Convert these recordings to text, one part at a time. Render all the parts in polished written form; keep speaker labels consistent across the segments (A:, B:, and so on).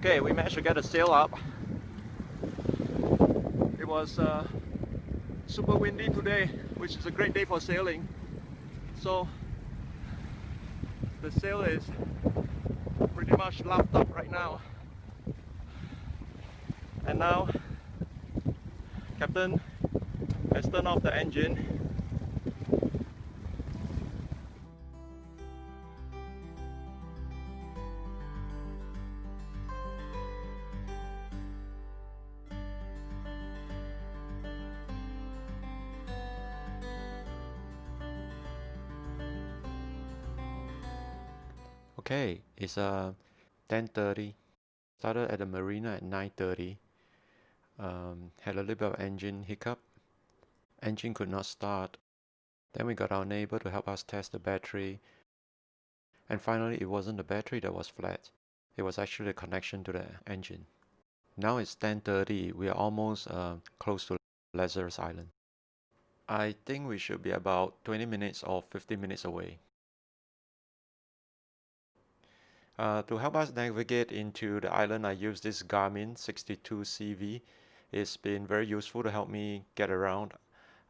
A: Okay, we managed to get the sail up. It was super windy today, which is a great day for sailing. So the sail is pretty much lapped up right now. And now Captain has turned off the engine. Okay, it's 10:30. Started at the Marina at 9:30. Had a little bit of engine hiccup. Engine could not start. Then we got our neighbor to help us test the battery. And finally, it wasn't the battery that was flat. It was actually the connection to the engine. Now it's 10:30. We are almost close to Lazarus Island. I think we should be about 20 minutes or 15 minutes away. To help us navigate into the island, I use this Garmin 62CV. It's been very useful to help me get around.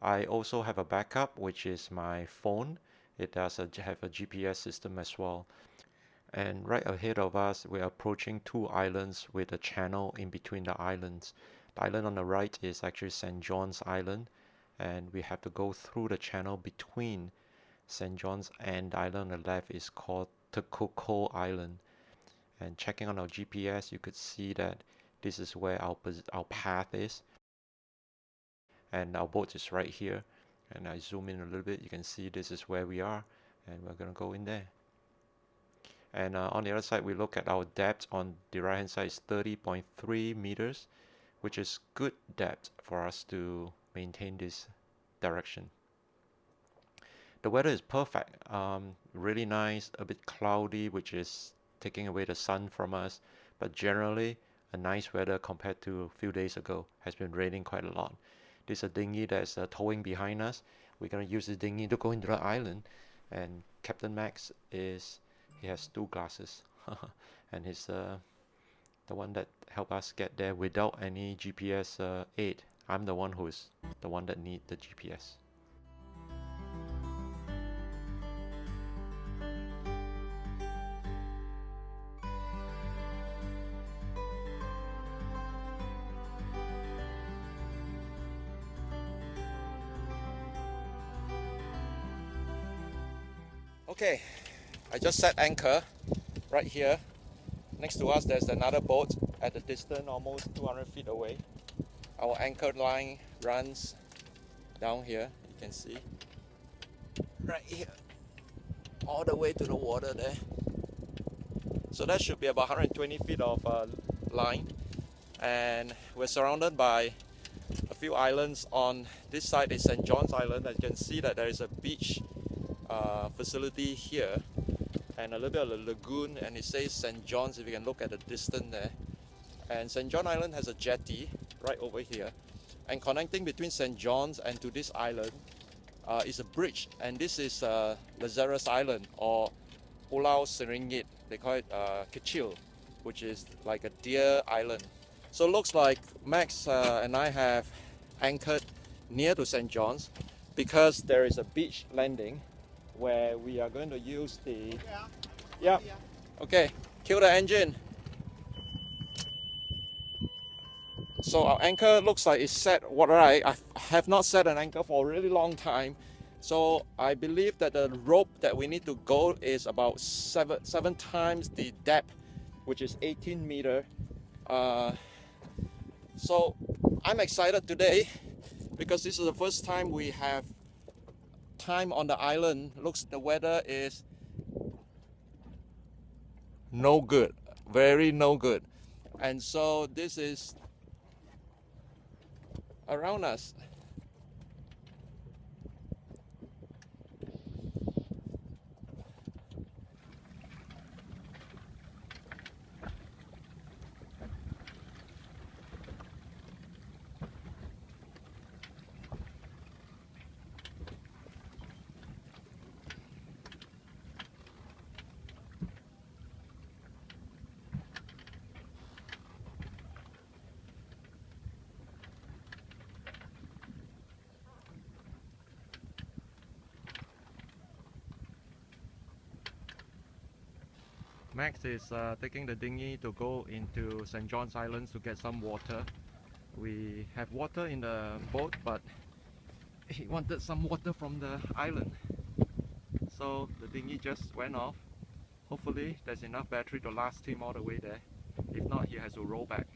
A: I also have a backup, which is my phone. It does have a GPS system as well. And right ahead of us, we're approaching two islands with a channel in between the islands. The island on the right is actually St. John's Island, and we have to go through the channel between St. John's and the island on the left is called Keppel Island. And checking on our GPS, you could see that this is where our path is, and our boat is right here. And I zoom in a little bit, you can see this is where we are, and we're gonna go in there. And on the other side, we look at our depth. On the right hand side is 30.3 meters, which is good depth for us to maintain this direction. The weather is perfect, really nice, a bit cloudy, which is taking away the sun from us, but generally a nice weather compared to a few days ago. Has been raining quite a lot. There's a dinghy that's towing behind us. We're going to use the dinghy to go into the island, and Captain Max he has 2 glasses and he's the one that helped us get there without any GPS aid. I'm the one who's the one that need the GPS. Okay, I just set anchor right here. Next to us there's another boat at a distance almost 200 feet away. Our anchor line runs down here, you can see, right here, all the way to the water there. So that should be about 120 feet of line, and we're surrounded by a few islands. On this side is St. John's Island. As you can see that there is a beach facility here and a little bit of a lagoon, and it says St. John's if you can look at the distance there. And St. John Island has a jetty right over here, and connecting between St. John's and to this island is a bridge, and this is Lazarus Island, or Pulau Seringit. They call it Kecil, which is like a deer island. So it looks like Max and I have anchored near to St. John's because there is a beach landing where we are going to use the... Yeah. Okay, kill the engine. So our anchor looks like it's set right. I have not set an anchor for a really long time. So I believe that the rope that we need to go is about seven times the depth, which is 18 meters. So I'm excited today because this is the first time we have time on the island. Looks the weather is no good, very no good, and so this is around us. Max is taking the dinghy to go into St. John's Island to get some water. We have water in the boat, but he wanted some water from the island. So the dinghy just went off. Hopefully there's enough battery to last him all the way there. If not, he has to roll back.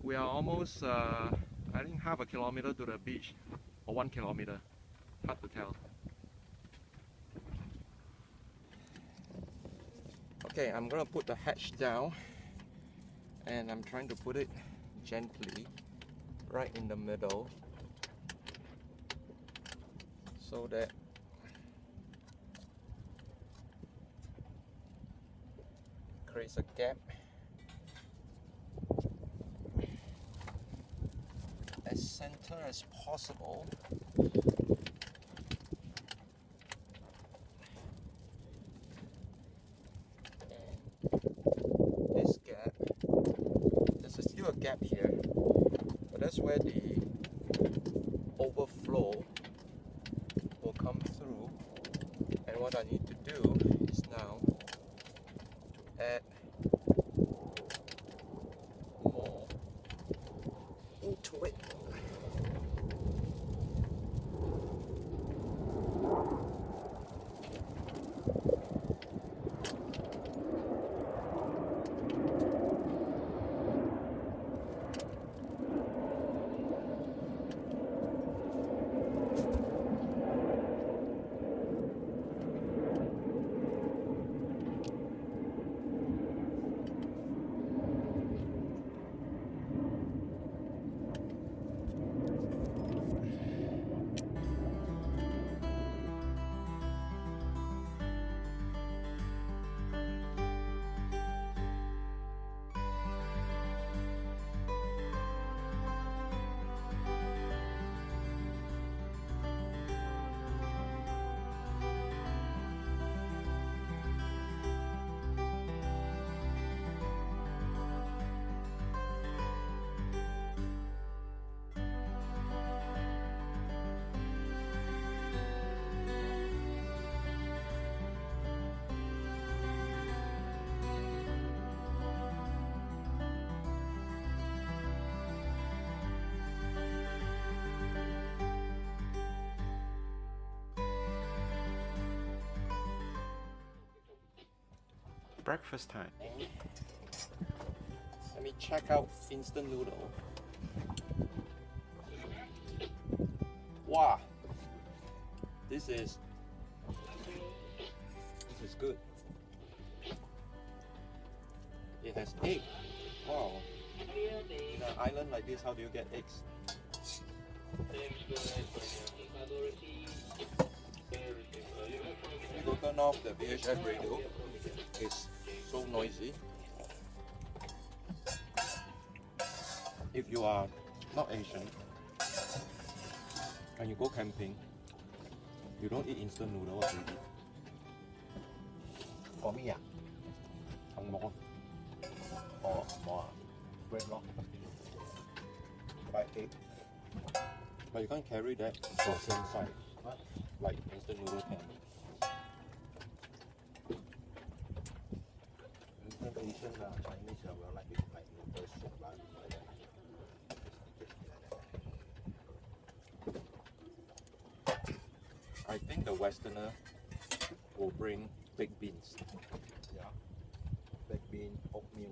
A: We are almost, I think, half a kilometer to the beach, or 1 kilometer. Hard to tell. Okay, I'm gonna put the hatch down, and I'm trying to put it gently right in the middle so that creates a gap as center as possible. This gap, there's still a gap here, but that's where the overflow will come through. And what I need to do is now to add more into it. Breakfast time. Let me check out instant noodle. Wow, this is good. It has egg. Wow. In an island like this, how do you get eggs? We go turn off the VHF radio. It's so noisy. If you are not Asian and you go camping, you don't eat instant noodle. What do you eat? For me, ang mo or more bread log, fried egg. But you can't carry that for the same size, like instant noodle can. Asian Chinese will like it like noodles soup like that. I think the Westerner will bring baked beans. Yeah, baked bean, oatmeal,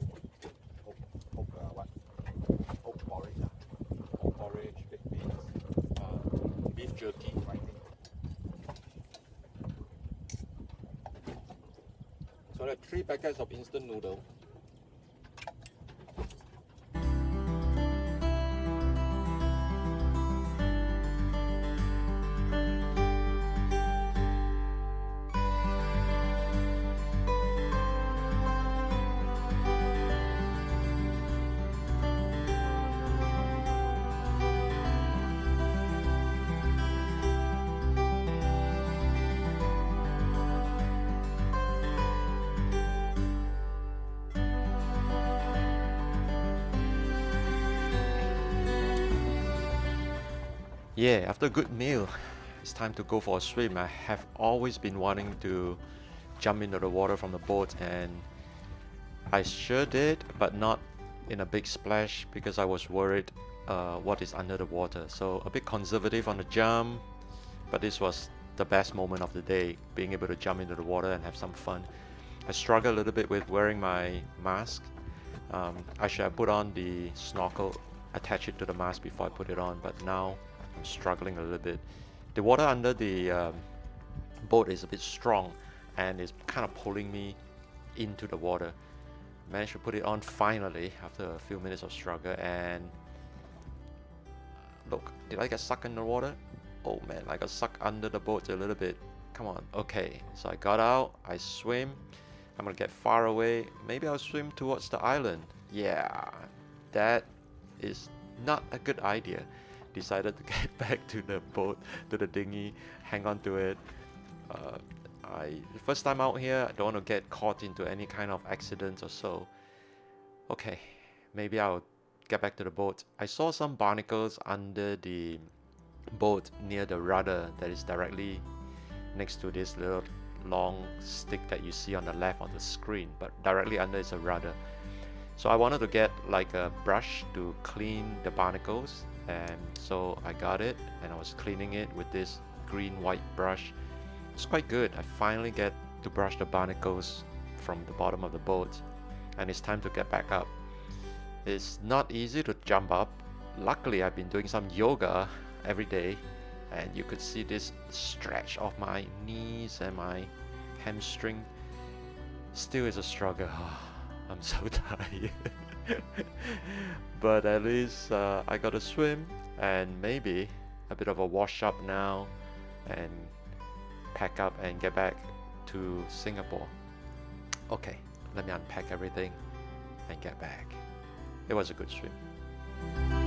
A: what? Oat porridge. Oat porridge, baked beans, beef jerky. I think. So there are 3 packets of instant noodle. Yeah, after a good meal, it's time to go for a swim. I have always been wanting to jump into the water from the boat and I sure did, but not in a big splash because I was worried what is under the water. So a bit conservative on the jump, but this was the best moment of the day, being able to jump into the water and have some fun. I struggle a little bit with wearing my mask. I should have put on the snorkel, attach it to the mask before I put it on, but now I'm struggling a little bit. The water under the boat is a bit strong and it's kind of pulling me into the water. Managed to put it on finally after a few minutes of struggle, and look, did I get stuck in the water? Oh man, I got stuck under the boat a little bit. Come on, okay. So I got out, I swim. I'm gonna get far away. Maybe I'll swim towards the island. Yeah, that is not a good idea. Decided to get back to the boat, to the dinghy, hang on to it. First time out here, I don't want to get caught into any kind of accidents or so. Okay, maybe I'll get back to the boat. I saw some barnacles under the boat near the rudder that is directly next to this little long stick that you see on the left on the screen, but directly under is a rudder. So I wanted to get like a brush to clean the barnacles, and so I got it and I was cleaning it with this green white brush. It's quite good. I finally get to brush the barnacles from the bottom of the boat, and it's time to get back up. It's not easy to jump up. Luckily, I've been doing some yoga every day, and you could see this stretch of my knees and my hamstring. Still is a struggle. I'm so tired. But at least I got to swim and maybe a bit of a wash up now and pack up and get back to Singapore. Okay, let me unpack everything and get back. It was a good swim.